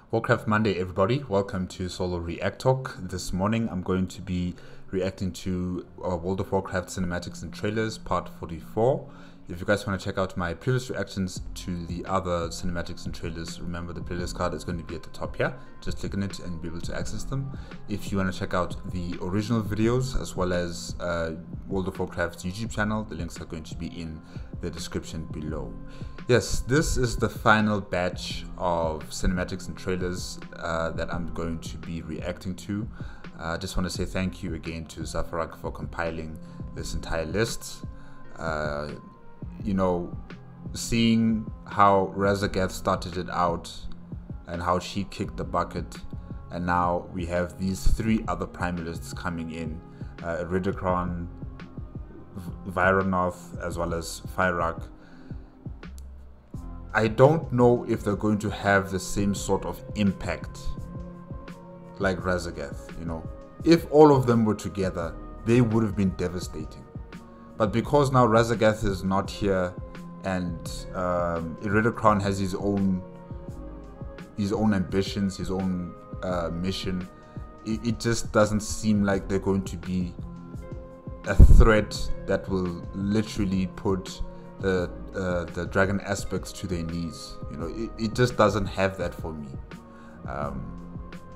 Warcraft Monday, everybody. Welcome to Solo ReacTalk. This morning I'm going to be reacting to World of Warcraft cinematics and trailers part 44. If you guys want to check out my previous reactions to the other cinematics and trailers, remember the playlist card is going to be at the top here. Just click on it and you'll be able to access them. If you want to check out the original videos as well as World of Warcraft's YouTube channel, the links are going to be in the description below. Yes, this is the final batch of cinematics and trailers that I'm going to be reacting to. I just want to say thank you again to Fyrakk for compiling this entire list. You know, seeing how Raszageth started it out and how she kicked the bucket, and now we have these three other primalists coming in, Ridicron, Vironoth, as well as Fyrrak. I don't know if they're going to have the same sort of impact like Raszageth. You know, if all of them were together, they would have been devastating. But because now Raszageth is not here and Iridikron has his own ambitions, his own mission, it just doesn't seem like they're going to be a threat that will literally put the dragon aspects to their knees. You know, it just doesn't have that for me.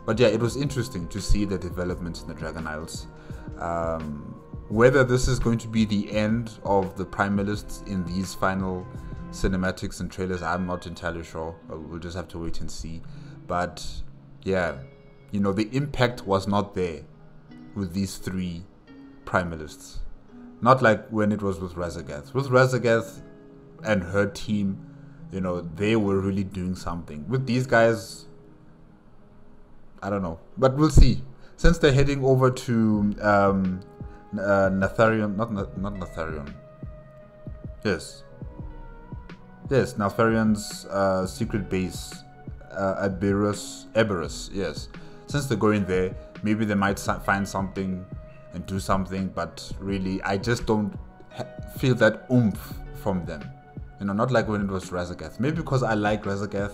But yeah, it was interesting to see the developments in the Dragon Isles. Whether this is going to be the end of the primalists in these final cinematics and trailers, I'm not entirely sure. We'll just have to wait and see. But yeah, you know, the impact was not there with these three primalists. Not like when it was with Raszageth. With Raszageth and her team, you know, they were really doing something. With these guys, I don't know. But we'll see. Since they're heading over to Neltharion, not Neltharion. Yes, Neltharion's secret base, Aberrus. Yes. Since they're going there, maybe they might find something and do something. But really, I just don't feel that oomph from them. You know, not like when it was Raszageth. Maybe because I like Raszageth.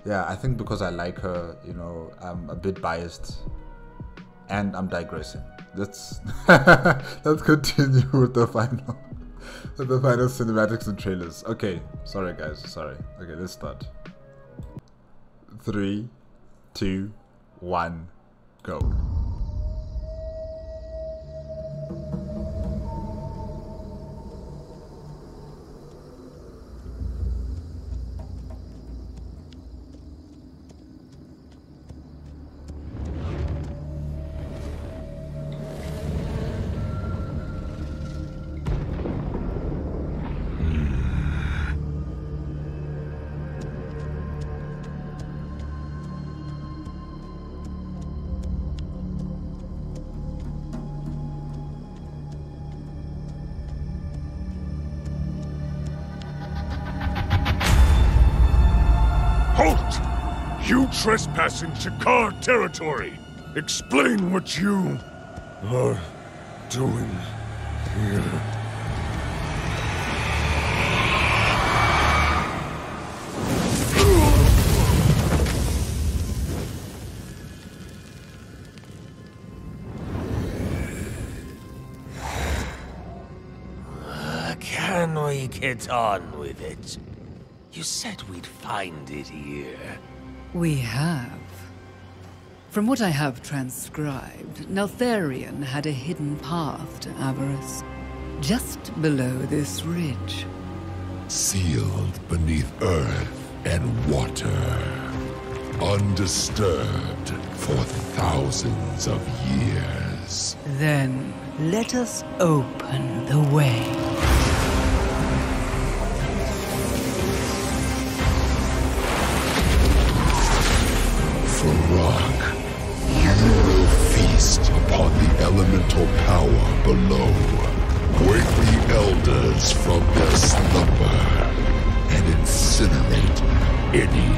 Yeah, I think because I like her. You know, I'm a bit biased, and I'm digressing. Let's continue with the final cinematics and trailers. Okay, sorry guys, sorry. Okay, let's start. 3, 2, 1, go. You trespassing Shakar territory! Explain what you are doing here. Can we get on with it? You said we'd find it here. We have. From what I have transcribed, Neltharion had a hidden path to Aberrus, just below this ridge. Sealed beneath earth and water, undisturbed for thousands of years. Then let us open the way. Fyrrakk, you will feast upon the elemental power below. Wake the elders from their slumber and incinerate any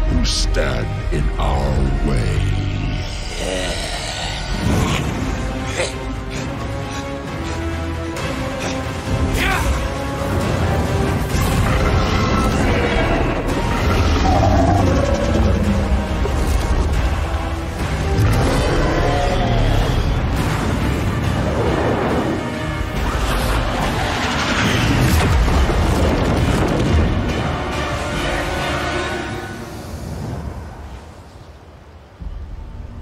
who stand in our way.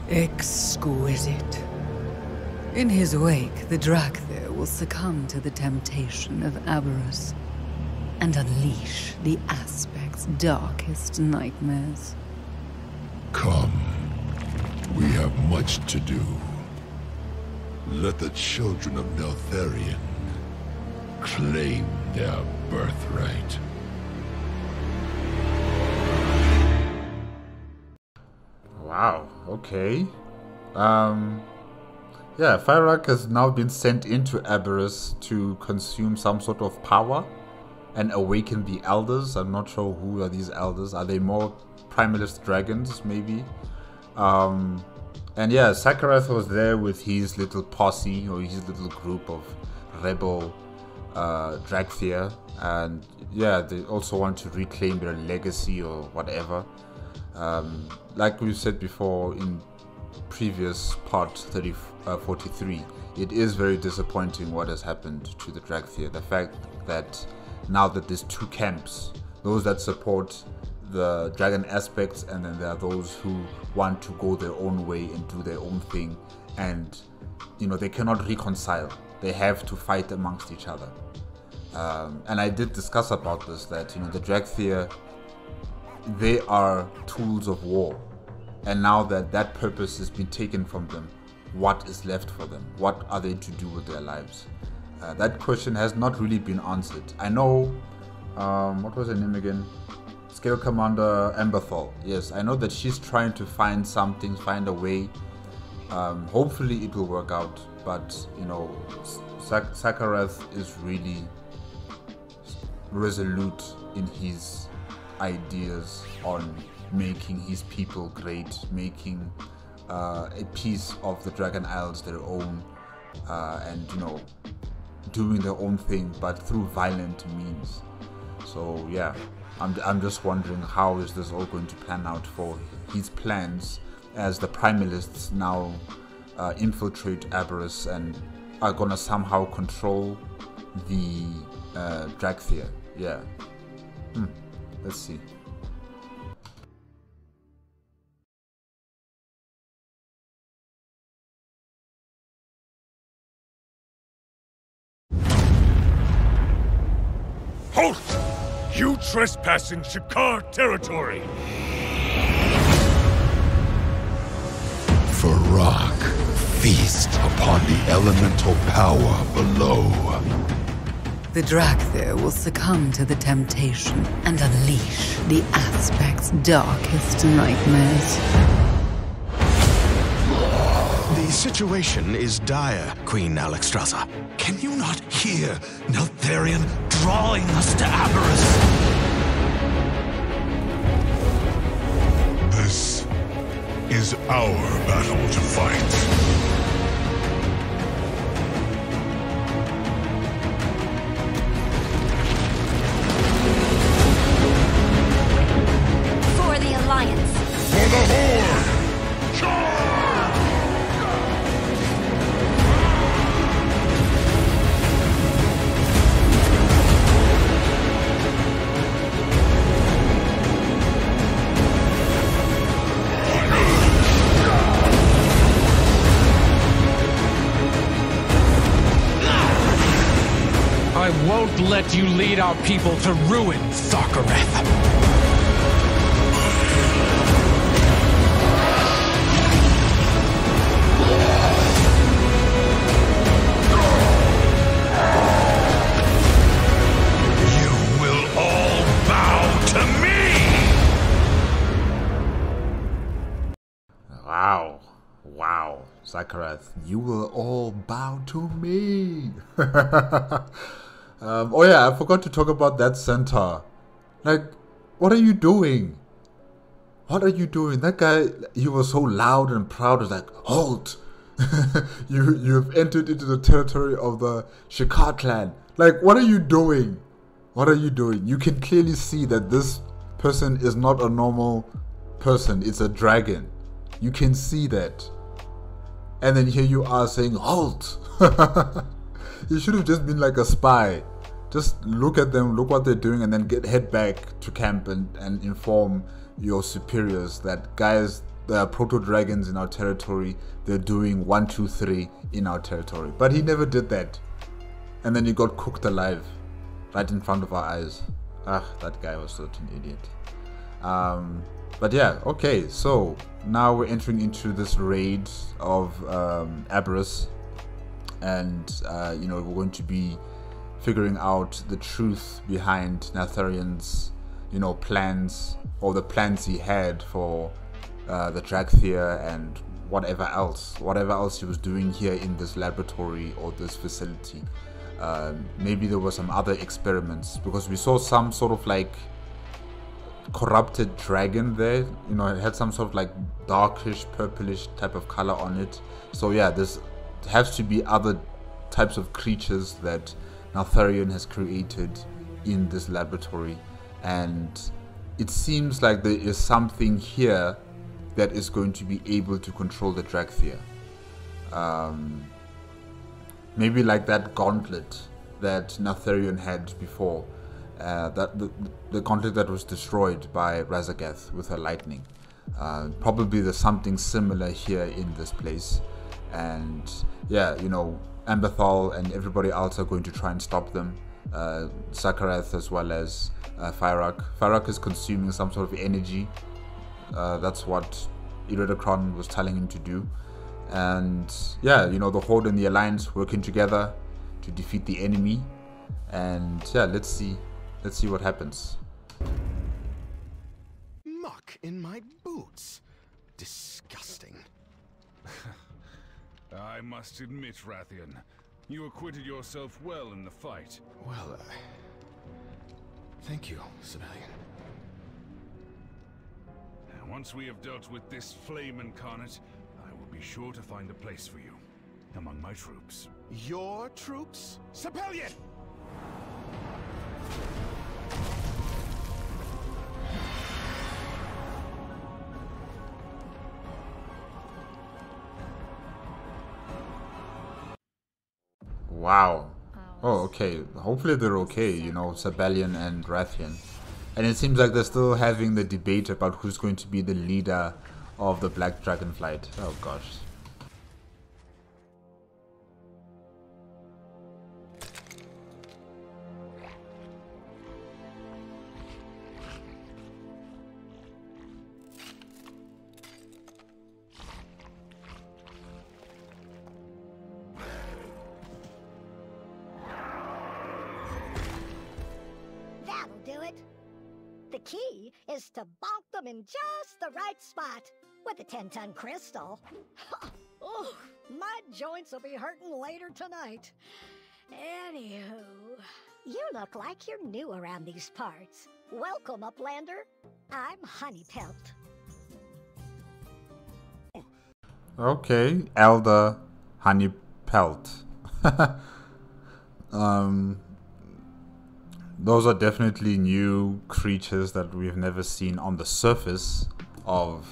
Exquisite. In his wake, the Drakthir will succumb to the temptation of Aberrus and unleash the aspect's darkest nightmares. Come. We have much to do. Let the children of Neltharion claim their birthright. Wow, okay. Yeah, Fyrrak has now been sent into Aberrus to consume some sort of power and awaken the elders. I'm not sure who are these elders. Are they more primalist dragons, maybe? And yeah, Sarkareth was there with his little posse, or his little group of rebel Drakthir, and yeah, they also want to reclaim their legacy or whatever. Like we said before in previous part 43, it is very disappointing what has happened to the Drakthir. The fact that now that there's two camps, those that support the dragon aspects, and then there are those who want to go their own way and do their own thing, and you know, they cannot reconcile. They have to fight amongst each other. And I did discuss about this, that you know, the Drakthir, they are tools of war, and now that that purpose has been taken from them, what is left for them? What are they to do with their lives? That question has not really been answered. I know, what was her name again? Scalecommander Sarkareth. Yes, I know that she's trying to find something, find a way. Hopefully it will work out, but you know, Sarkareth is really resolute in his ideas on making his people great, making a piece of the Dragon Isles their own, and you know, doing their own thing, but through violent means. So yeah, I'm just wondering, how is this all going to pan out for his plans as the primalists now infiltrate Aberrus and are gonna somehow control the Drakthir. Yeah. Let's see. Halt! You trespass in Shakar territory! Fyrrak, feast upon the elemental power below. The Drakthir will succumb to the temptation and unleash the aspect's darkest nightmares. The situation is dire, Queen Alexstrasza. Can you not hear Neltharion drawing us to Aberrus? This is our battle to fight. For the Horde! Charge! I won't let you lead our people to ruin, Sarkareth. Wow, Sarkareth, you will all bow to me. Oh yeah, I forgot to talk about that centaur. Like, what are you doing? What are you doing? That guy, he was so loud and proud. He was like, halt! You've entered into the territory of the Shakar clan. Like, what are you doing? What are you doing? You can clearly see that this person is not a normal person. It's a dragon. You can see that. And then here you are saying, halt! You should have just been like a spy. Just look at them, look what they're doing, and then head back to camp and inform your superiors that, guys, the proto-dragons in our territory, they're doing 1, 2, 3 in our territory. But he never did that. And then he got cooked alive right in front of our eyes. That guy was such an idiot. But yeah, okay, so now we're entering into this raid of Aberrus, and you know, we're going to be figuring out the truth behind Neltharion's, you know, plans, or the plans he had for the Dracthyr and whatever else he was doing here in this laboratory or this facility. Maybe there were some other experiments, because we saw some sort of like corrupted dragon there. You know, it had some sort of like darkish purplish type of color on it. So yeah, there's has to be other types of creatures that Neltharion has created in this laboratory, and it seems like there is something here that is going to be able to control the Dracthyr. Maybe like that gauntlet that Neltharion had before, that the gauntlet that was destroyed by Razagath with her lightning. Probably there's something similar here in this place, and yeah, you know, Amberthal and everybody else are going to try and stop them. Sarkareth as well as Fyrrak. Fyrrak is consuming some sort of energy. That's what Iridacron was telling him to do. And yeah, you know, the Horde and the Alliance working together to defeat the enemy. And yeah, let's see what happens. Muck in my boots. Disgusting. I must admit, Rathian, you acquitted yourself well in the fight. Well, thank you, Civilian. And once we have dealt with this flame incarnate, I will be sure to find a place for you among my troops. Your troops? Civilian! Wow. Oh, okay. Hopefully they're okay, you know, Sabellian and Rathian. And it seems like they're still having the debate about who's going to be the leader of the Black Dragonflight. Oh gosh. That'll do it. The key is to bonk them in just the right spot with a 10-ton crystal. Oh, my joints will be hurting later tonight. Anywho, you look like you're new around these parts. Welcome, Uplander. I'm Honeypelt. Okay, Elder Honeypelt. Those are definitely new creatures that we've never seen on the surface of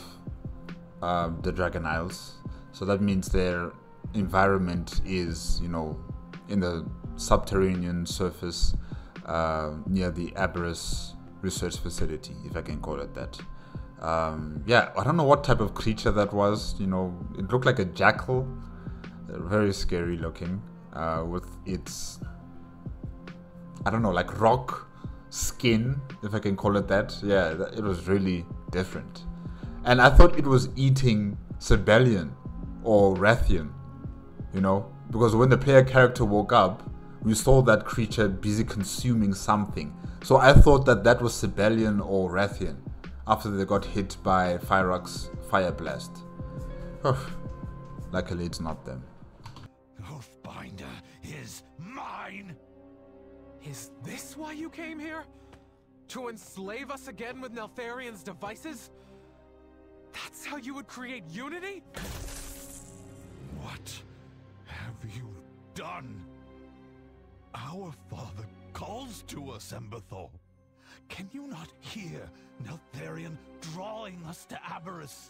the Dragon Isles. So that means their environment is, you know, in the subterranean surface near the Aberrus research facility, if I can call it that. Yeah, I don't know what type of creature that was. You know, it looked like a jackal, very scary looking, with its, I don't know, like rock skin, if I can call it that. Yeah, it was really different. And I thought it was eating Sabellian or Rathian, you know, because when the player character woke up, we saw that creature busy consuming something. So I thought that that was Sabellian or Rathian after they got hit by Fyrakk's fire blast. Luckily it's not them. Oathbinder is mine! Is this why you came here? To enslave us again with Neltharion's devices? That's how you would create unity? What have you done? Our father calls to us, Emberthal. Can you not hear Neltharion drawing us to Aberrus,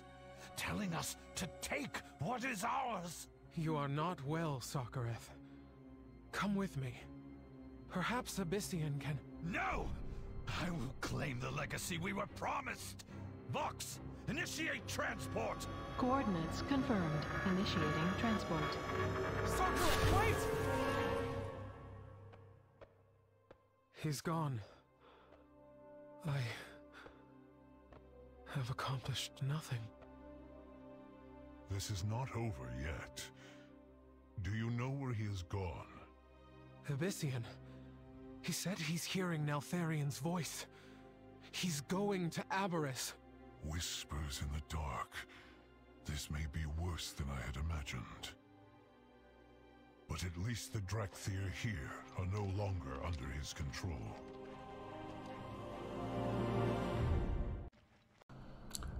telling us to take what is ours? You are not well, Sarkareth. Come with me. Perhaps Abyssian can... No! I will claim the legacy we were promised! Vox, Initiate transport! Coordinates confirmed. Initiating transport. Sarkareth, wait! He's gone. I have accomplished nothing. This is not over yet. Do you know where he has gone? Abyssian. He said he's hearing Neltharion's voice. He's going to Aberrus. Whispers in the dark. This may be worse than I had imagined. But at least the Drakthir here are no longer under his control.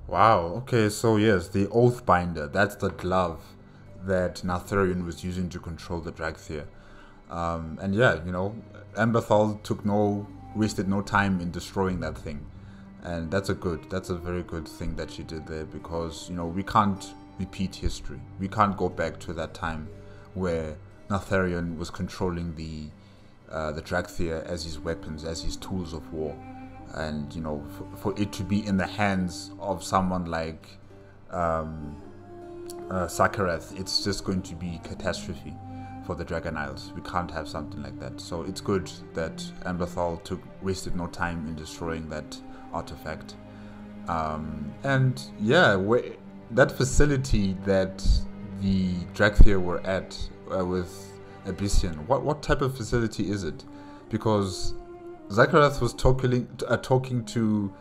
Wow, okay, so yes, the Oathbinder, that's the glove that Neltharion was using to control the Drakthir. And yeah, you know, Emberthal wasted no time in destroying that thing. And that's a very good thing that she did there, because, you know, we can't repeat history. We can't go back to that time where Neltharion was controlling the Drakthir as his weapons, as his tools of war. And, you know, for it to be in the hands of someone like Sarkareth, it's just going to be catastrophe for the Dragon Isles. We can't have something like that. So it's good that Emberthal wasted no time in destroying that artifact. And yeah, that facility that the Drakthir were at with Abyssian, what type of facility is it? Because Sarkareth was talking to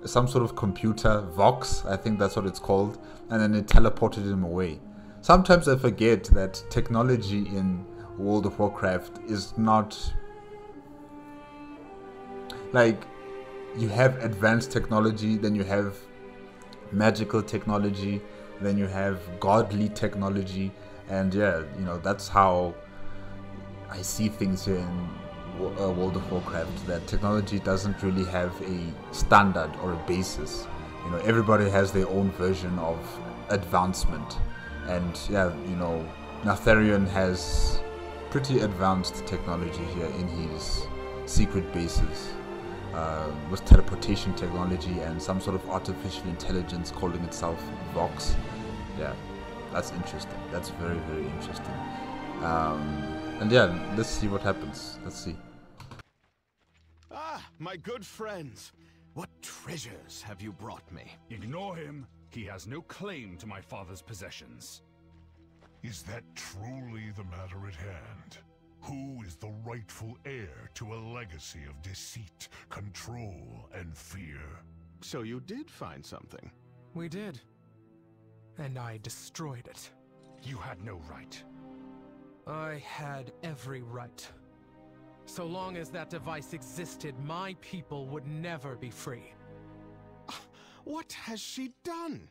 some sort of computer, Vox, I think that's what it's called, and then it teleported him away. Sometimes I forget that technology in World of Warcraft is not like, you have advanced technology, then you have magical technology, then you have godly technology, and yeah, you know, that's how I see things here in World of Warcraft, that technology doesn't really have a standard or a basis. You know, everybody has their own version of advancement, and yeah, you know, Neltharion has pretty advanced technology here in his secret bases, with teleportation technology and some sort of artificial intelligence calling itself Vox. Yeah, that's interesting. That's very, very interesting. And yeah, let's see what happens. Let's see. Ah, my good friends. What treasures have you brought me? Ignore him. He has no claim to my father's possessions. Is that truly the matter at hand? Who is the rightful heir to a legacy of deceit, control, and fear? So you did find something. We did. And I destroyed it. You had no right. I had every right. So long as that device existed, my people would never be free. What has she done?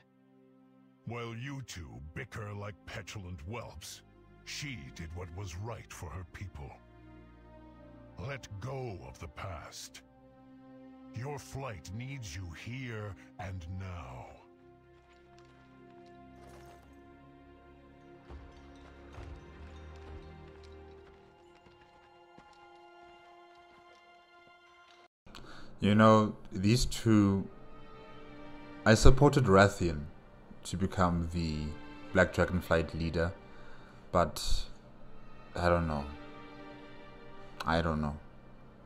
While you two bicker like petulant whelps, she did what was right for her people. Let go of the past. Your flight needs you here and now. You know, these two, I supported Rathian to become the Black Dragonflight leader, but I don't know.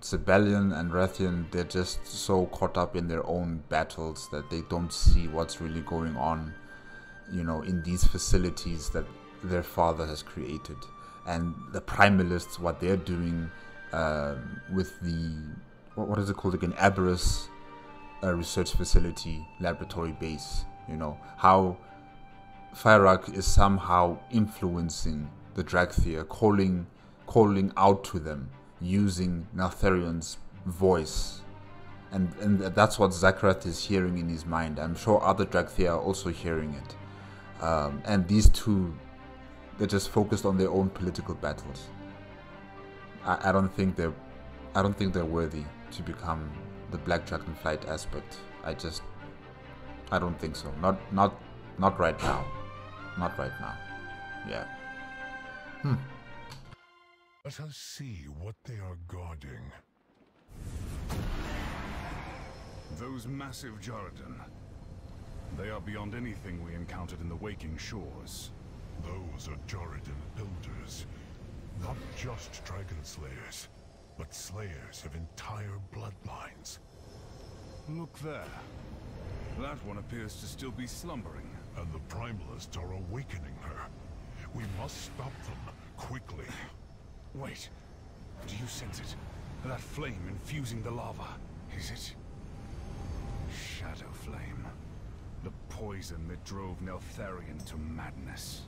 Sibelian and Rathian, they're just so caught up in their own battles that they don't see what's really going on, you know, in these facilities that their father has created. And the Primalists, what they're doing with the, what is it called again, Aberrus research facility, laboratory base, you know, how Fyrrak is somehow influencing the Drakthir, calling out to them, using Neltharion's voice. And that's what Sarkareth is hearing in his mind. I'm sure other Drakthir are also hearing it. And these two, they're just focused on their own political battles. I don't think they're worthy to become the Black Dragonflight aspect. I don't think so. Not right now. Not right now. Yeah. Let us see what they are guarding. Those massive Jordan. They are beyond anything we encountered in the Waking Shores. Those are Jordan builders. Not just dragon slayers, but slayers of entire bloodlines. Look there. That one appears to still be slumbering. And the Primalists are awakening her. We must stop them, quickly. Wait. Do you sense it? That flame infusing the lava. Is it? Shadowflame. The poison that drove Neltharion to madness.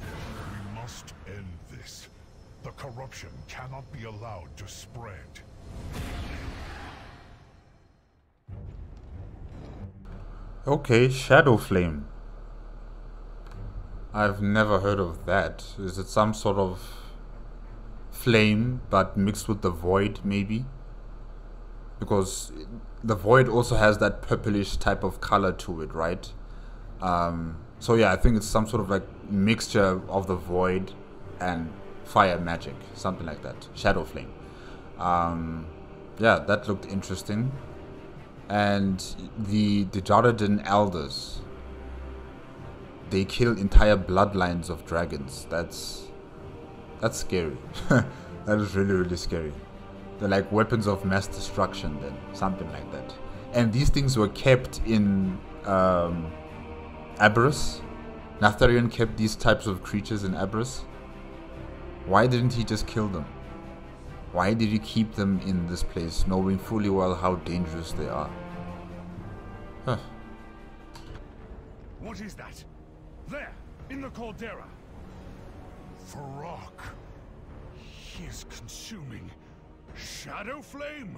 We must end this. The corruption cannot be allowed to spread. Okay, Shadowflame. I've never heard of that. Is it some sort of flame but mixed with the void, maybe? Because the void also has that purplish type of color to it, right? So yeah, I think it's some sort of like mixture of the void and fire magic, something like that. Shadowflame. Yeah, that looked interesting. And the Jordan elders, they kill entire bloodlines of dragons. That's scary. That is really, really scary. They're like weapons of mass destruction then, something like that. And these things were kept in Aberrus. Neltharion kept these types of creatures in Aberrus. Why didn't he just kill them? Why did he keep them in this place, knowing fully well how dangerous they are? Huh. What is that? There, in the caldera. Fyrrakk. He is consuming Shadowflame.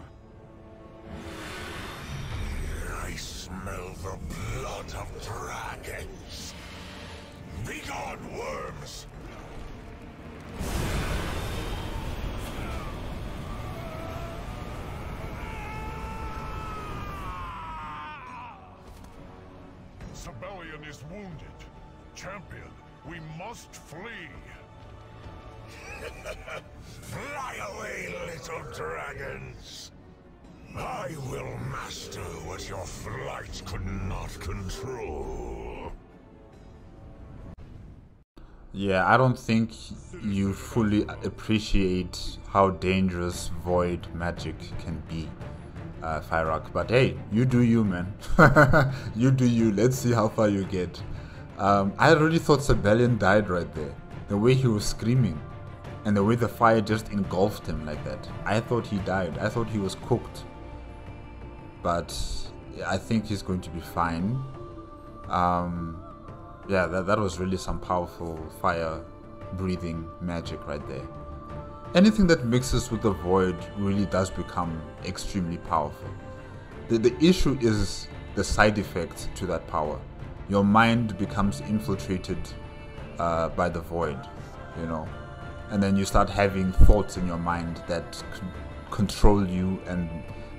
I smell the blood of dragons. Begone, worms! Sabellion is wounded. Champion, we must flee. Fly away, little dragons! I will master what your flight could not control. Yeah, I don't think you fully appreciate how dangerous void magic can be, Fyrrak. But hey, you do you, man. You do you. Let's see how far you get. I really thought Sabellion died right there. The way he was screaming and the way the fire just engulfed him like that. I thought he died. I thought he was cooked. But I think he's going to be fine. Yeah, that was really some powerful fire breathing magic right there. Anything that mixes with the void really does become extremely powerful. The issue is the side effect to that power. Your mind becomes infiltrated by the void, you know, and then you start having thoughts in your mind that control you, and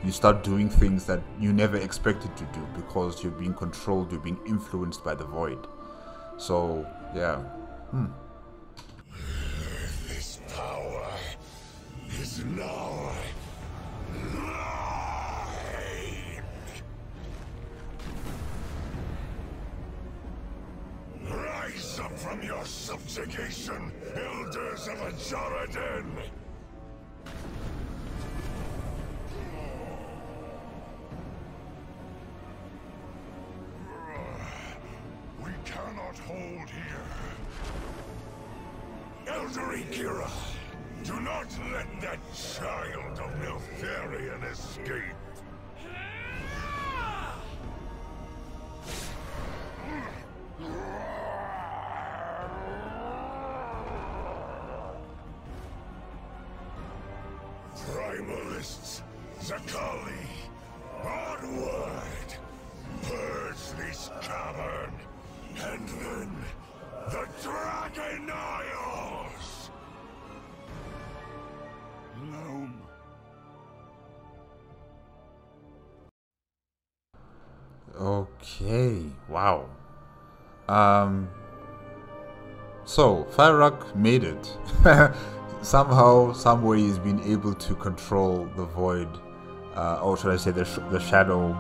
you start doing things that you never expected to do because you're being controlled, you're being influenced by the void. So, yeah. This power is now mine. Rise up from your subjugation, elders of a Jordan. We cannot hold here. Elder Kira, do not let that child of Neltharion escape. Primalists, Zakali, onward! Purge this cavern, and then the Dragon Isles! Loamm. Okay, wow. So Fyrrak made it. Somehow, some way, he's been able to control the void, or should I say, the shadow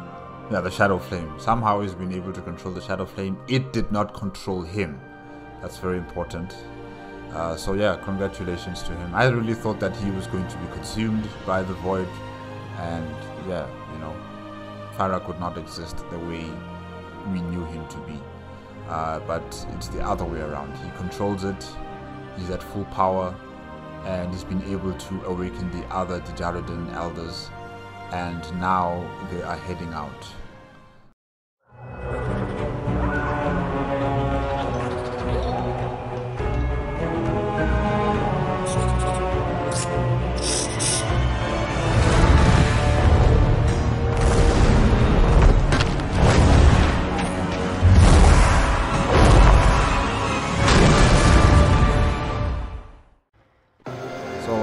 Yeah, the Shadowflame. Somehow he's been able to control the Shadowflame. It did not control him. That's very important. So yeah, congratulations to him. I really thought that he was going to be consumed by the void, and yeah, you know, Fyrrak would not exist the way we knew him to be. But it's the other way around. He controls it, he's at full power, and he's been able to awaken the other Dijaridin elders, and now they are heading out.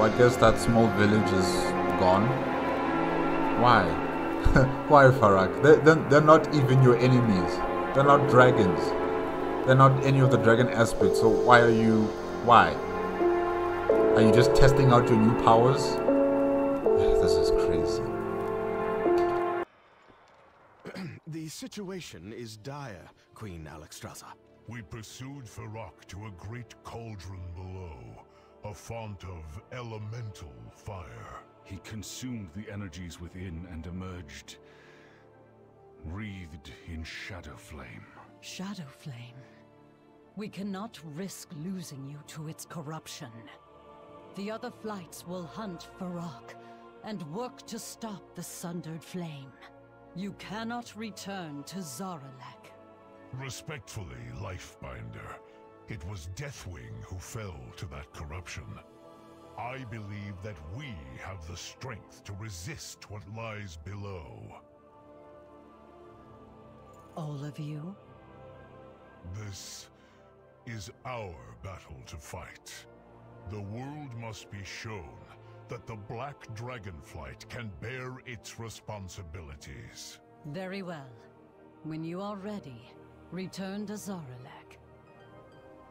I guess that small village is gone. Why? Why, Fyrrak? They're not even your enemies. They're not dragons. They're not any of the dragon aspects. So why are you... Why? Are you just testing out your new powers? This is crazy. The situation is dire, Queen Alexstrasza. We pursued Fyrrak to a great cauldron below. A font of elemental fire. He consumed the energies within and emerged, wreathed in Shadowflame. Shadowflame? We cannot risk losing you to its corruption. The other flights will hunt Fyrrak and work to stop the sundered flame. You cannot return to Zaralek. Respectfully, Lifebinder. It was Deathwing who fell to that corruption. I believe that we have the strength to resist what lies below. All of you? This is our battle to fight. The world must be shown that the Black Dragonflight can bear its responsibilities. Very well. When you are ready, return to Zaralek.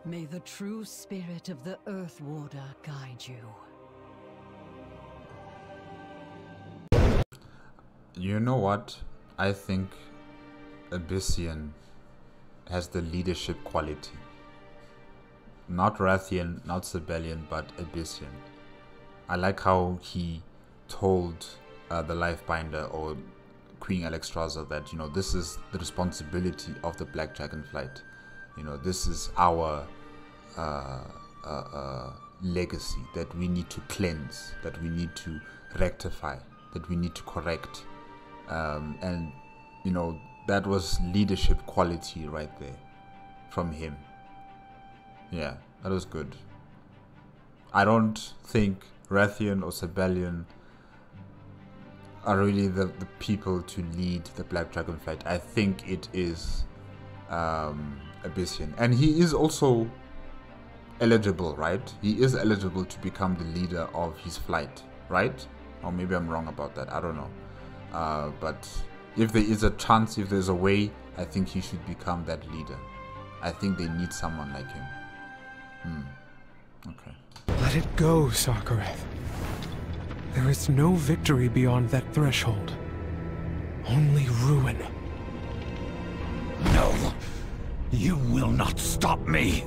May the true spirit of the Earth Warder guide you. You know what? I think Abyssian has the leadership quality. Not Rathian, not Sibelian, but Abyssian. I like how he told the Lifebinder or Queen Alexstrasza that, you know, this is the responsibility of the Black Dragonflight. You know, this is our legacy that we need to cleanse, that we need to rectify, that we need to correct. And, you know, that was leadership quality right there from him. Yeah, that was good. I don't think Rathian or Sibelian are really the people to lead the Black Dragonflight. I think it is Abyssian. And he is also eligible, right? He is eligible to become the leader of his flight, right? Or maybe I'm wrong about that. I don't know. But if there is a chance, if there's a way, I think he should become that leader. I think they need someone like him. Okay. Let it go, Sarkareth. There is no victory beyond that threshold. Only ruin. No! You will not stop me!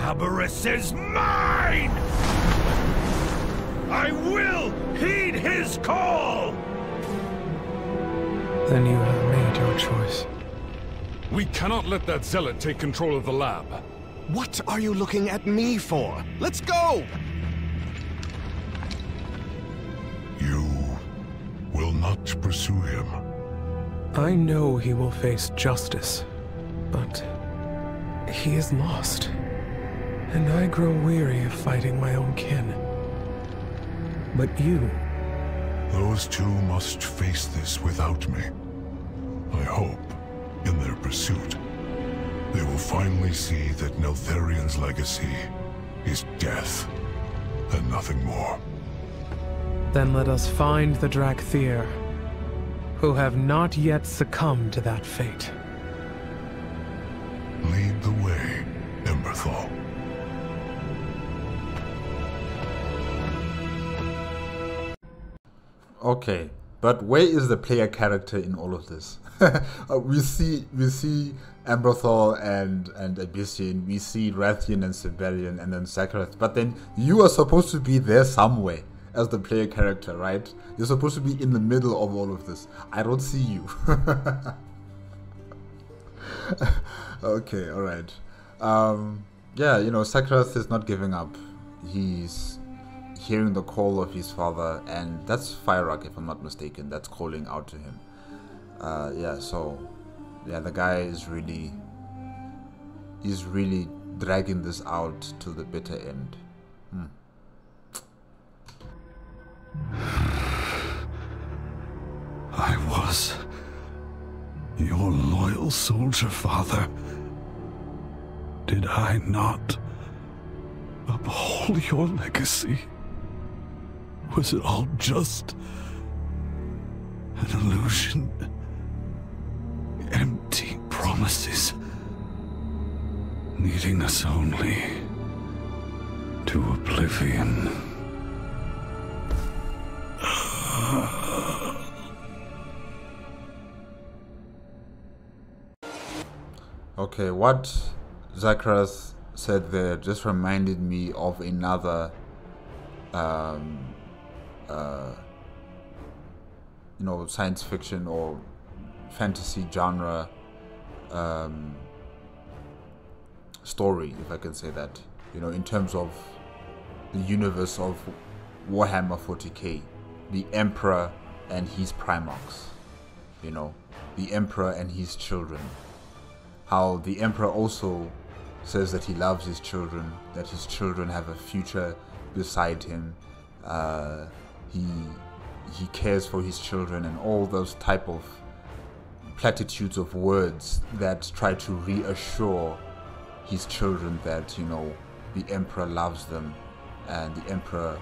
Aberrus is mine! I will heed his call! Then you have made your choice. We cannot let that zealot take control of the lab. What are you looking at me for? Let's go! You will not pursue him. I know he will face justice, but he is lost. And I grow weary of fighting my own kin. But you... Those two must face this without me. I hope, in their pursuit, they will finally see that Neltharion's legacy is death, and nothing more. Then let us find the Drakthir, who have not yet succumbed to that fate. Lead the way, Emberthal. Okay, But where is the player character in all of this? we see Emberthor and Abyssian, we see Rathian and Siberian, and then Sarkareth. But then you are supposed to be there somewhere as the player character, right? You're supposed to be in the middle of all of this. I don't see you. Okay, all right. Yeah, you know, Sarkareth is not giving up. He's hearing the call of his father, and that's Fyrrak, if I'm not mistaken, that's calling out to him. Yeah, so yeah, the guy is really dragging this out to the bitter end. I was your loyal soldier, father. Did I not uphold your legacy? Was it all just an illusion? Empty promises, leading us only to oblivion. Okay, what Sarkareth said there just reminded me of another you know, science fiction or fantasy genre story, if I can say that, you know, in terms of the universe of Warhammer 40k, the Emperor and his Primarchs, you know, the Emperor and his children. How the Emperor also says that he loves his children, that his children have a future beside him. He cares for his children, and all those type of platitudes of words that try to reassure his children that, you know, the Emperor loves them and the Emperor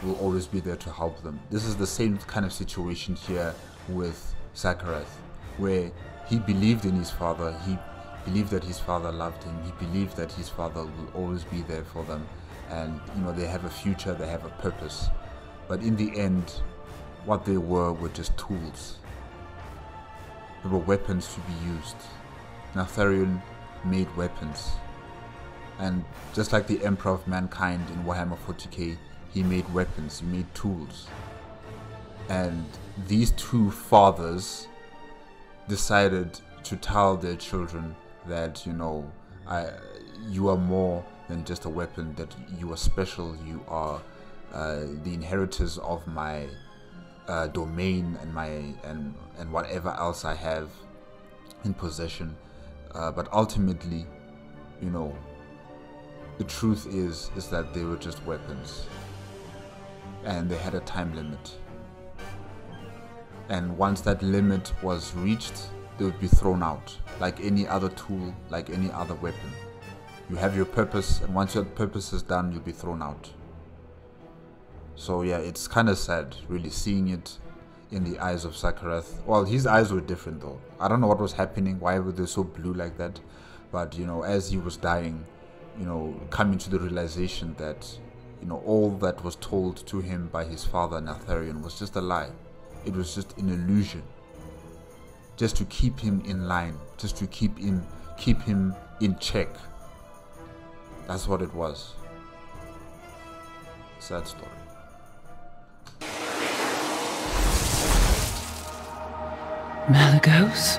will always be there to help them. This is the same kind of situation here with Sarkareth, where he believed in his father, he believed that his father loved him, he believed that his father will always be there for them, and, you know, they have a future, they have a purpose. But in the end, what they were just tools. They were weapons to be used. Neltharion made weapons. And just like the Emperor of Mankind in Warhammer 40k, he made weapons, he made tools. And these two fathers decided to tell their children that, you know, you are more than just a weapon, that you are special, you are the inheritors of my domain and and whatever else I have in possession. But ultimately, you know, the truth is that they were just weapons, and they had a time limit. And once that limit was reached, they would be thrown out, like any other tool, like any other weapon. You have your purpose, and once your purpose is done, you'll be thrown out. So yeah, it's kind of sad, really, seeing it in the eyes of Sarkareth. Well, his eyes were different though. I don't know what was happening, why were they so blue like that? But, you know, as he was dying, you know, coming to the realization that, you know, all that was told to him by his father Neltharion was just a lie. It was just an illusion, just to keep him in line, just to keep him in check. That's what it was. Sad story. Malygos?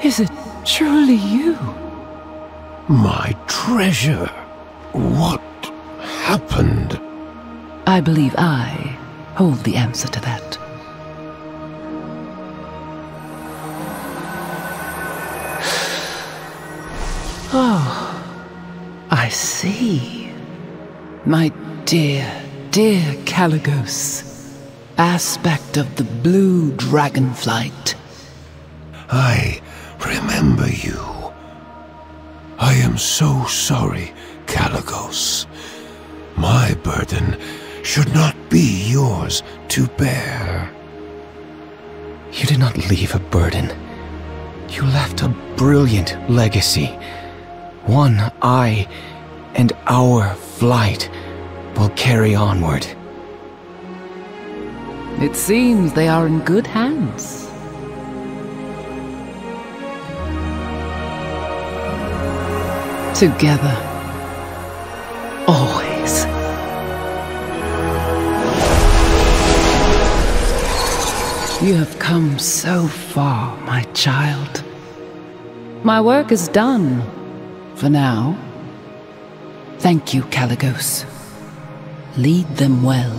Is it truly you? My treasure. What happened? I believe I hold the answer to that. Oh, I see. My dear, dear Malygos. Aspect of the blue dragonflight. I remember you. I am so sorry, Malygos. My burden should not be yours to bear. You did not leave a burden. You left a brilliant legacy. One I and our flight will carry onward. It seems they are in good hands. Together. Always. You have come so far, my child. My work is done. For now. Thank you, Malygos. Lead them well.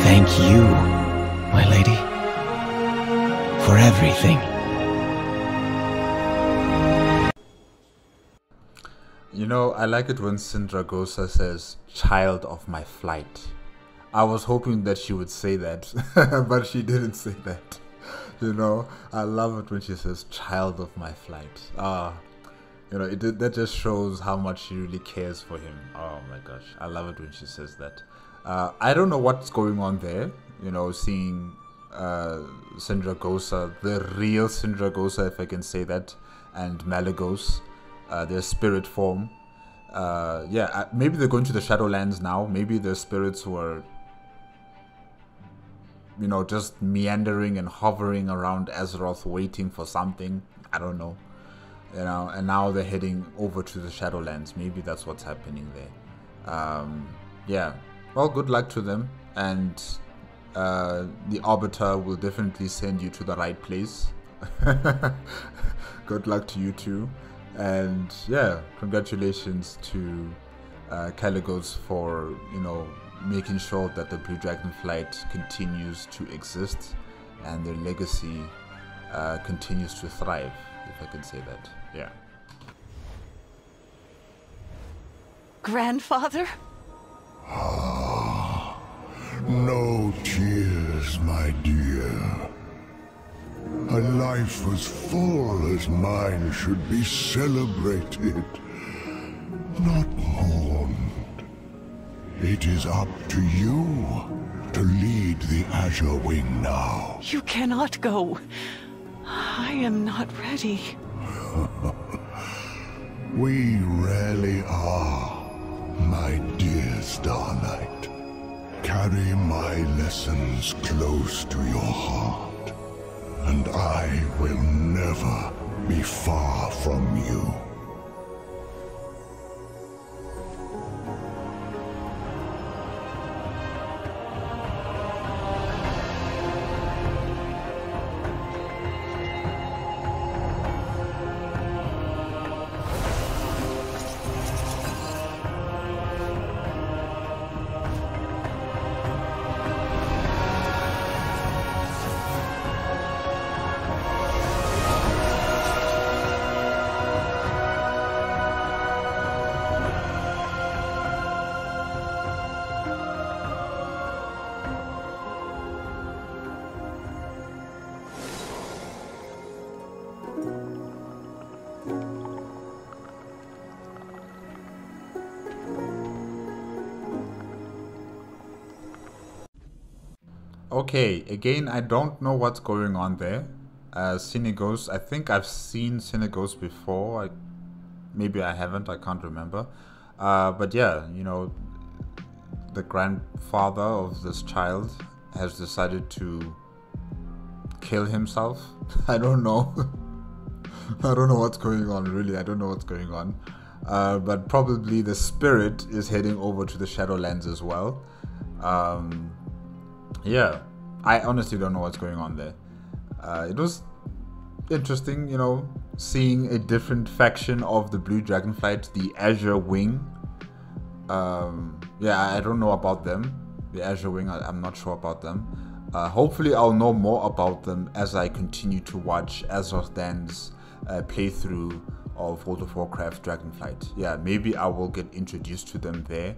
Thank you, my lady, for everything. You know, I like it when Sindragosa says, "Child of my flight." I was hoping that she would say that, but she didn't say that. You know, I love it when she says, "Child of my flight." You know, that just shows how much she really cares for him. Oh my gosh, I love it when she says that. I don't know what's going on there, you know, seeing Sindragosa, the real Sindragosa, if I can say that, and Malygos, their spirit form. Yeah, maybe they're going to the Shadowlands now. Maybe their spirits were, you know, just meandering and hovering around Azeroth waiting for something. I don't know. You know, and now they're heading over to the Shadowlands. Maybe that's what's happening there. Yeah. Well, good luck to them, and the Arbiter will definitely send you to the right place. Good luck to you too, and yeah, congratulations to Malygos for, you know, making sure that the Blue Dragonflight continues to exist and their legacy continues to thrive, if I can say that. Yeah. Grandfather? No tears, my dear. A life as full as mine should be celebrated, not mourned. It is up to you to lead the Azure Wing now. You cannot go. I am not ready. We rarely are, my dear Star Knight. Carry my lessons close to your heart, and I will never be far from you. Okay, again, I don't know what's going on there. Senegos, I think I've seen Senegos before. Maybe I haven't, I can't remember. But yeah, you know, the grandfather of this child has decided to kill himself. I don't know. I don't know what's going on, really. I don't know what's going on. But probably the spirit is heading over to the Shadowlands as well. Yeah, I honestly don't know what's going on there. It was interesting, you know, seeing a different faction of the Blue Dragonflight, the Azure Wing. Yeah, I don't know about them. The Azure Wing, I'm not sure about them. Hopefully I'll know more about them as I continue to watch Azeroth Dan's playthrough of World of Warcraft Dragonflight. Yeah, maybe I will get introduced to them there,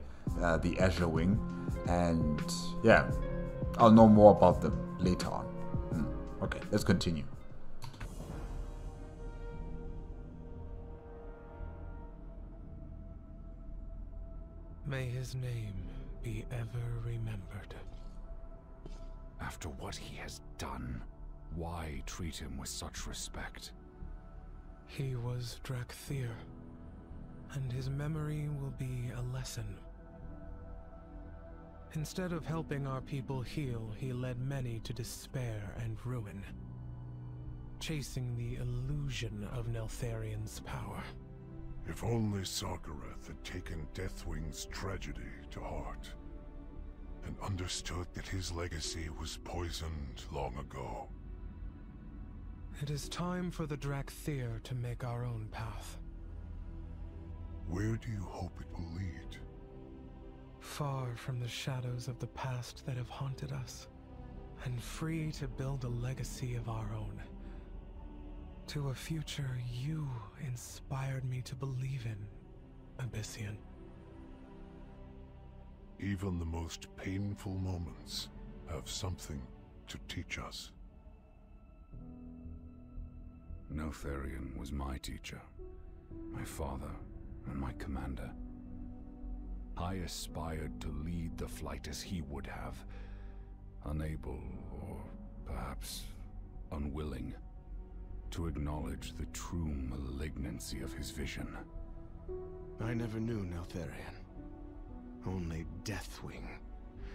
the Azure Wing, and yeah, I'll know more about them later on. Okay, let's continue. May his name be ever remembered. After what he has done, why treat him with such respect? He was Drakthir, and his memory will be a lesson Instead of helping our people heal, he led many to despair and ruin, chasing the illusion of Neltharion's power. If only Sarkareth had taken Deathwing's tragedy to heart, and understood that his legacy was poisoned long ago. It is time for the Drakthir to make our own path. Where do you hope it will lead? Far from the shadows of the past that have haunted us, and free to build a legacy of our own. To a future you inspired me to believe in, Abyssian. Even the most painful moments have something to teach us. Neltharion was my teacher, my father, and my commander. I aspired to lead the flight as he would have, unable, or perhaps unwilling, to acknowledge the true malignancy of his vision. I never knew Neltharion. Only Deathwing,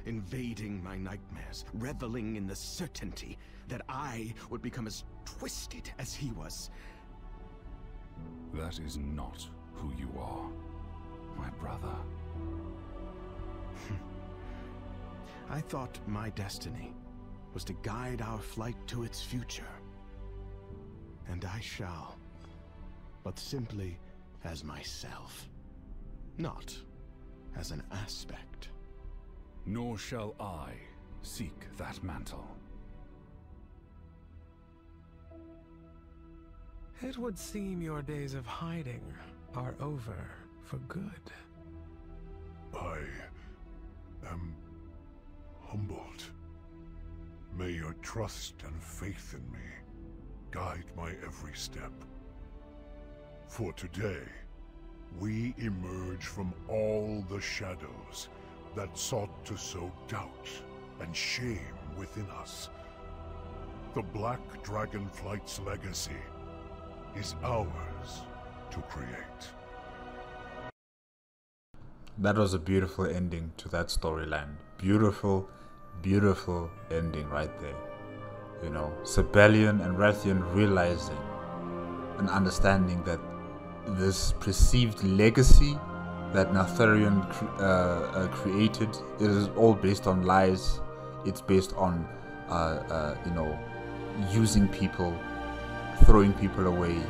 invading my nightmares, reveling in the certainty that I would become as twisted as he was. That is not who you are, my brother. I thought my destiny was to guide our flight to its future. And I shall, but simply as myself, not as an aspect. Nor shall I seek that mantle. It would seem your days of hiding are over for good. I am humbled. May your trust and faith in me guide my every step. For today, we emerge from all the shadows that sought to sow doubt and shame within us. The Black Dragonflight's legacy is ours to create. That was a beautiful ending to that storyline. Beautiful, beautiful ending right there. You know, Sibelian and Rathian realizing and understanding that this perceived legacy that Neltharion created, it is all based on lies. It's based on, you know, using people, throwing people away,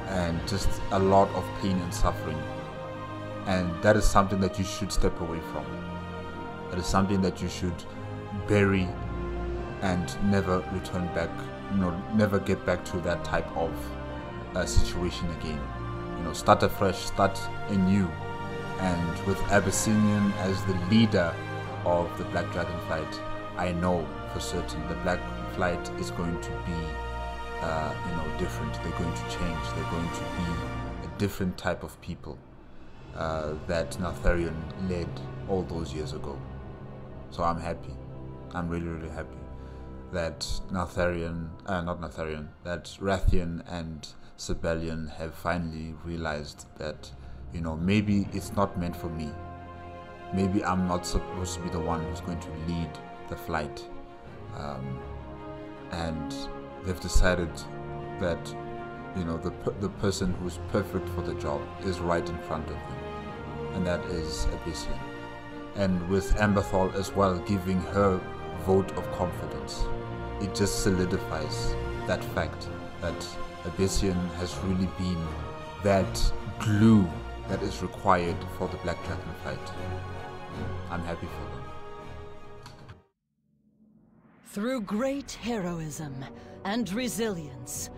and just a lot of pain and suffering. And that is something that you should step away from. That is something that you should bury and never return back, you know, never get back to that type of situation again. You know, start afresh, start anew. And with Abyssinian as the leader of the Black Dragonflight, I know for certain the Black Flight is going to be, you know, different. They're going to change. They're going to be a different type of people that Neltharion led all those years ago. So I'm happy. I'm really, really happy that Neltharion, that Rathian and Sibelian have finally realized that, you know, maybe it's not meant for me. Maybe I'm not supposed to be the one who's going to lead the flight. And they've decided that, you know, the person who's perfect for the job is right in front of them, and that is Abyssian. And with Amberthal as well giving her vote of confidence, it just solidifies that fact that Abyssian has really been that glue that is required for the Black Dragon fight. I'm happy for them. Through great heroism and resilience,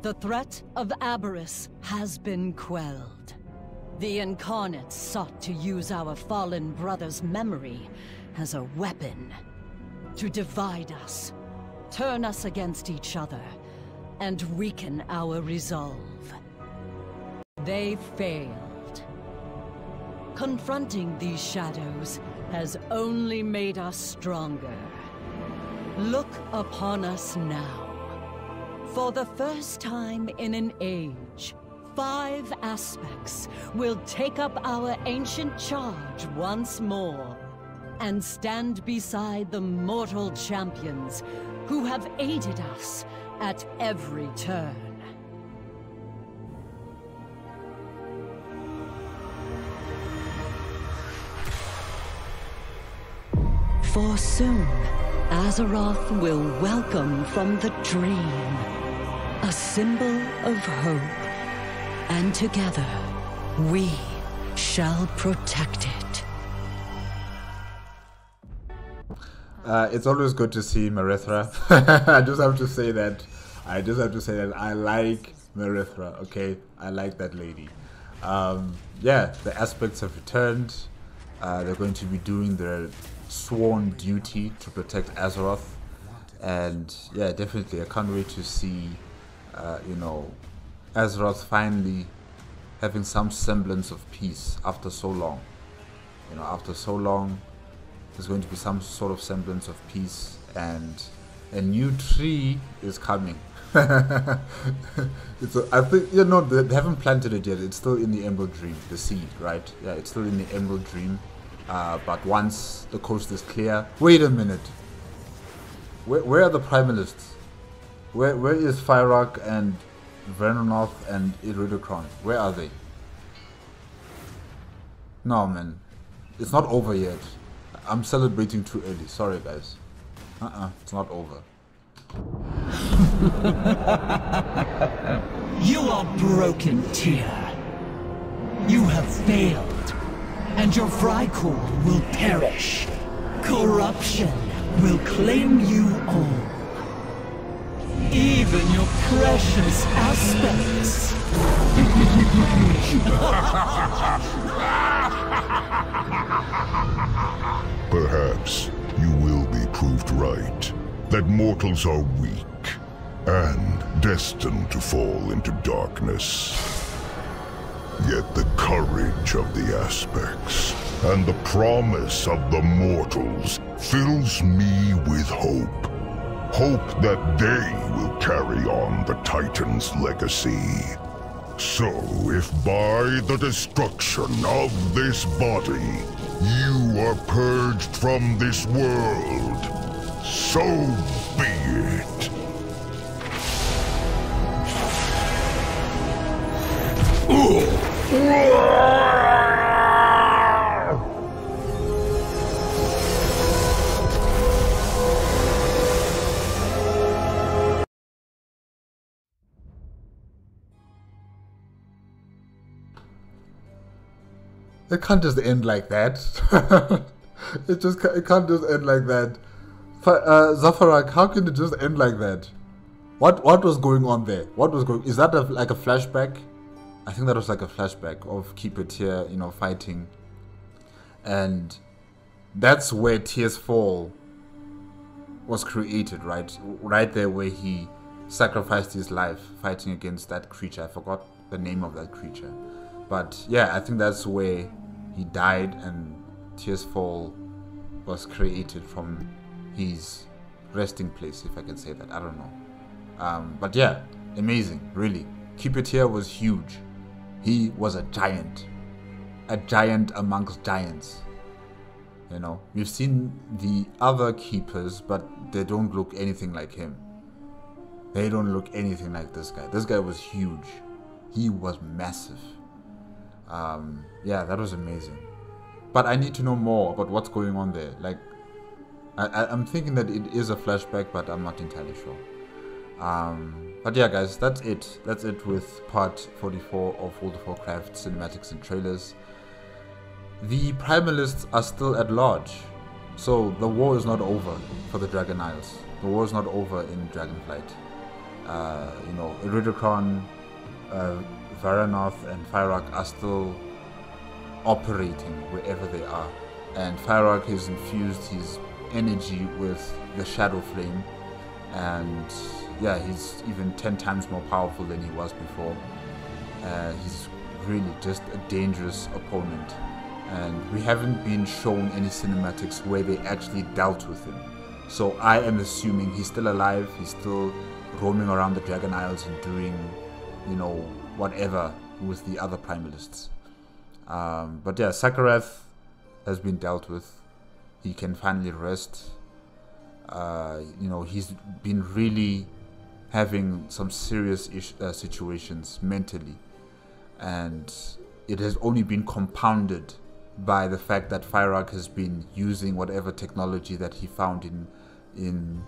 the threat of Aberrus has been quelled. The Incarnates sought to use our fallen brother's memory as a weapon to divide us, turn us against each other, and weaken our resolve. They failed. Confronting these shadows has only made us stronger. Look upon us now. For the first time in an age, 5 aspects will take up our ancient charge once more. and stand beside the mortal champions who have aided us at every turn. For soon, Azeroth will welcome from the dream, a symbol of hope, and together we shall protect it. It's always good to see Marithra. I just have to say that. I like Marithra. Okay, I like that lady. Yeah, the aspects have returned. They're going to be doing their sworn duty to protect Azeroth, and yeah, definitely I can't wait to see you know, Azeroth finally having some semblance of peace after so long. You know, after so long, there's going to be some sort of semblance of peace, and a new tree is coming. I think, you know, they haven't planted it yet. It's still in the Emerald Dream, the seed, right? Yeah, it's still in the Emerald Dream. But once the coast is clear... Wait a minute. Where are the Primalists? Where is Fyrrak and Vernonoth and Iridocron? Where are they? No, man. It's not over yet. I'm celebrating too early. Sorry, guys. It's not over. You are broken, Tyr. You have failed. And your Vrykul will perish. Corruption will claim you all. Even your precious aspects. Perhaps you will be proved right. That mortals are weak and destined to fall into darkness. Yet the courage of the aspects and the promise of the mortals fills me with hope. Hope that they will carry on the Titan's legacy. So if by the destruction of this body, you are purged from this world, so be it. It can't just end like that. it can't just end like that. Zafarak, how can it just end like that? What was going on there? What was going? Is that like a flashback? I think that was like a flashback of Keeper Tyr, you know, fighting, and that's where Tyr's Fall was created, right? Right there, where he sacrificed his life fighting against that creature. I forgot the name of that creature, but yeah, I think that's where he died, and Tyr's Fall was created from his resting place, if I can say that. I don't know, but yeah, amazing, really. Keeper Tyr was huge. He was a giant amongst giants. You know, we've seen the other keepers, but they don't look anything like him. They don't look anything like this guy. This guy was huge. He was massive. Yeah, that was amazing. But I need to know more about what's going on there. Like, I'm thinking that it is a flashback, but I'm not entirely sure. But yeah, guys, that's it. That's it with part 44 of World of Warcraft cinematics and trailers. The Primalists are still at large, so the war is not over for the Dragon Isles. The war is not over in Dragonflight. You know, Iridocron, Vernonoth, and Fyrrak are still operating wherever they are, and Fyrrak has infused his energy with the Shadowflame, and yeah, he's even 10 times more powerful than he was before. He's really just a dangerous opponent, and we haven't been shown any cinematics where they actually dealt with him. So I am assuming he's still alive, he's still roaming around the Dragon Isles and doing, you know, whatever with the other Primalists. But yeah, Sarkareth has been dealt with. he can finally rest. You know, he's been really having some serious situations mentally, and it has only been compounded by the fact that Fyrrak has been using whatever technology that he found in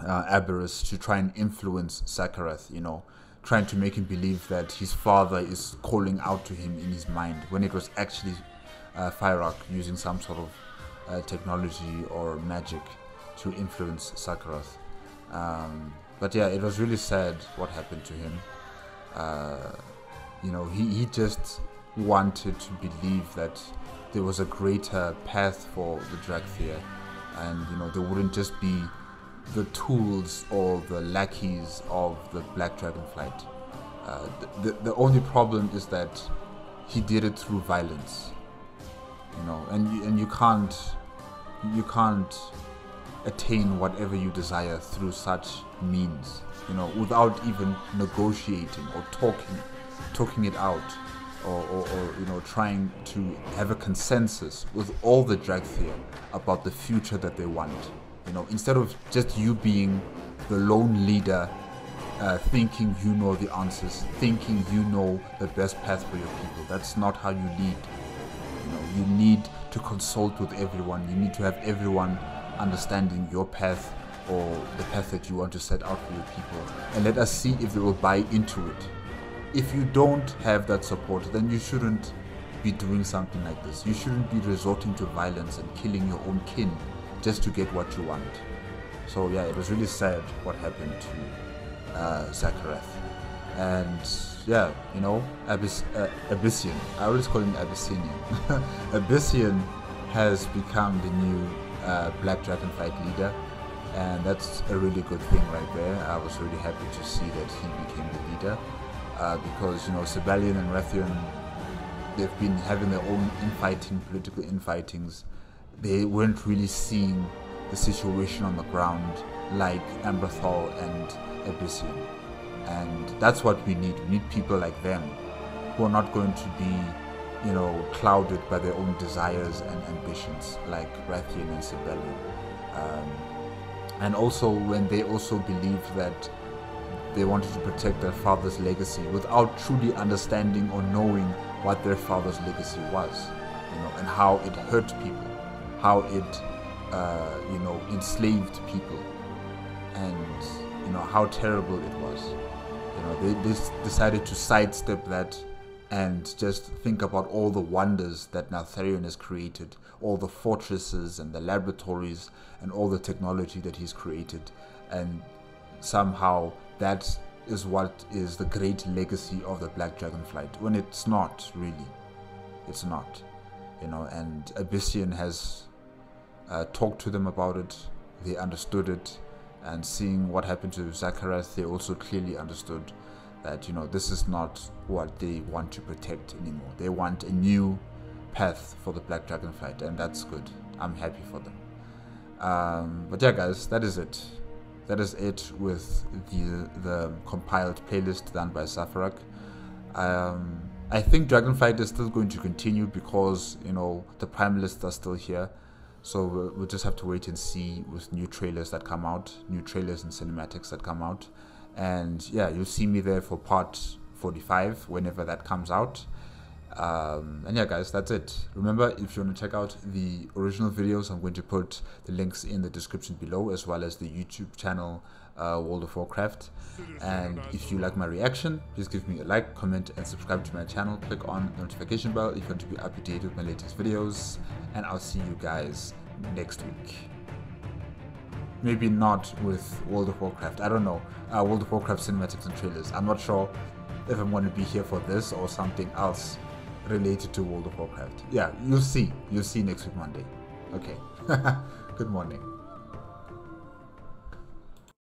Aberrus to try and influence Sarkareth, you know, trying to make him believe that his father is calling out to him in his mind, when it was actually Fyrrak using some sort of technology or magic to influence Sarkareth. But yeah, it was really sad what happened to him. You know, he just wanted to believe that there was a greater path for the Dragthyr, and you know, there wouldn't just be the tools or the lackeys of the Black Dragonflight. The only problem is that he did it through violence, you know, and you can't attain whatever you desire through such means, you know, without even negotiating or talking it out, or you know, trying to have a consensus with all the Dragthyr about the future that they want. You know, instead of just you being the lone leader, thinking you know the answers, thinking you know the best path for your people. That's not how you lead. You know, you need to consult with everyone. You need to have everyone understanding your path, or the path that you want to set out for your people, and let us see if they will buy into it. If you don't have that support, then you shouldn't be doing something like this. You shouldn't be resorting to violence and killing your own kin just to get what you want. So yeah, it was really sad what happened to Sarkareth. And yeah, you know, Abyssian, I always call him Abyssinian. Abyssian has become the new Black Dragonflight leader, and that's a really good thing right there. I was really happy to see that he became the leader, because, you know, Sibelian and Rathian, they've been having their own political infightings. They weren't really seeing the situation on the ground like Amberthal and Abyssian. And that's what we need. We need people like them, who are not going to be, you know, clouded by their own desires and ambitions like Rathian and Sibelian. And also when they also believed that they wanted to protect their father's legacy without truly understanding or knowing what their father's legacy was, you know, and how it hurt people, how it, you know, enslaved people, and, you know, how terrible it was. You know, they decided to sidestep that and just think about all the wonders that Neltharion has created, all the fortresses and the laboratories and all the technology that he's created, and somehow that is what is the great legacy of the Black Dragonflight, when it's not really. It's not, you know. And Abyssian has talked to them about it. They understood it, and seeing what happened to Sarkareth, they also clearly understood that, you know, this is not what they want to protect anymore. They want a new path for the Black Dragonflight, and that's good. I'm happy for them. But yeah, guys, that is it. That is it with the compiled playlist done by Fyrrak. I think Dragonflight is still going to continue because, you know, the primalists are still here. So we'll just have to wait and see with new trailers that come out, new trailers and cinematics that come out. And yeah, you'll see me there for part 45 whenever that comes out. And yeah, guys, that's it. Remember, if you want to check out the original videos, I'm going to put the links in the description below, as well as the YouTube channel World of Warcraft. And if you like my reaction, please give me a like, comment, and subscribe to my channel. Click on the notification bell if you want to be up to date with my latest videos. And I'll see you guys next week. Maybe not with World of Warcraft, I don't know, World of Warcraft cinematics and trailers. I'm not sure if I'm going to be here for this or something else related to World of Warcraft. Yeah, you'll see next week Monday. Okay. Good morning.